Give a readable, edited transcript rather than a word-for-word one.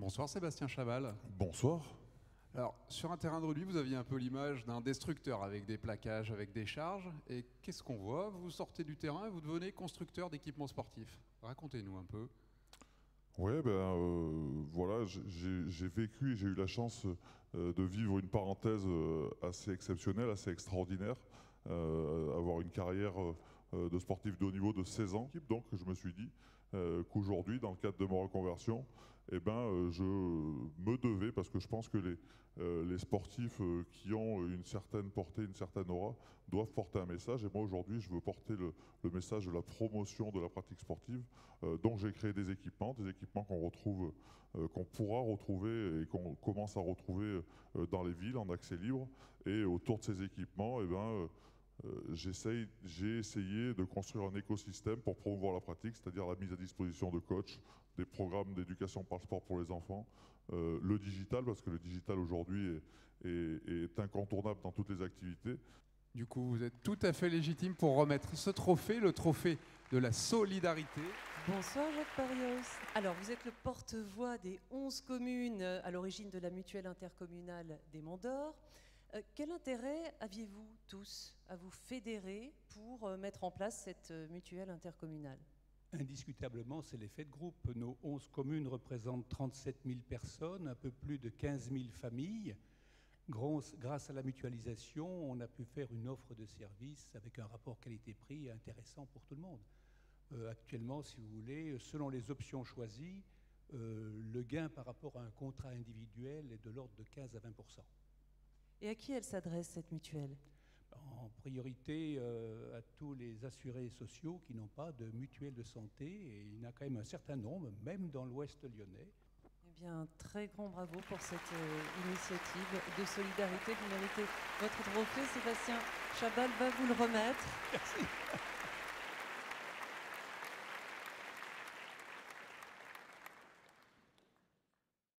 Bonsoir Sébastien Chabal. Bonsoir. Alors, sur un terrain de rugby, vous aviez un peu l'image d'un destructeur avec des plaquages, avec des charges. Et qu'est-ce qu'on voit? Vous sortez du terrain et vous devenez constructeur d'équipements sportifs. Racontez-nous un peu. Ouais, voilà, j'ai vécu et j'ai eu la chance de vivre une parenthèse assez exceptionnelle, assez extraordinaire, avoir une carrière de sportif de haut niveau de 16 ans. Donc je me suis dit qu'aujourd'hui, dans le cadre de ma reconversion, je me devais, parce que je pense que les sportifs qui ont une certaine portée, une certaine aura, doivent porter un message. Et moi aujourd'hui, je veux porter le message de la promotion de la pratique sportive. Donc j'ai créé des équipements qu'on retrouve, qu'on pourra retrouver et qu'on commence à retrouver dans les villes en accès libre. Et autour de ces équipements, j'ai essayé de construire un écosystème pour promouvoir la pratique, c'est-à-dire la mise à disposition de coachs, des programmes d'éducation par le sport pour les enfants, le digital, parce que le digital aujourd'hui est incontournable dans toutes les activités. Du coup, vous êtes tout à fait légitime pour remettre ce trophée, le trophée de la solidarité. Bonsoir Jacques Parios. Alors, vous êtes le porte-voix des 11 communes à l'origine de la mutuelle intercommunale des Monts d'Or. Quel intérêt aviez-vous tous à vous fédérer pour mettre en place cette mutuelle intercommunale? Indiscutablement, c'est l'effet de groupe. Nos 11 communes représentent 37 000 personnes, un peu plus de 15 000 familles. Grâce à la mutualisation, on a pu faire une offre de services avec un rapport qualité-prix intéressant pour tout le monde. Actuellement, si vous voulez, selon les options choisies, le gain par rapport à un contrat individuel est de l'ordre de 15 à 20%. Et à qui elle s'adresse, cette mutuelle? En priorité à tous les assurés sociaux qui n'ont pas de mutuelle de santé, et il y en a quand même un certain nombre, même dans l'ouest lyonnais. Eh bien, un très grand bravo pour cette initiative de solidarité. Vous méritez votre trophée. Sébastien Chabal va vous le remettre. Merci.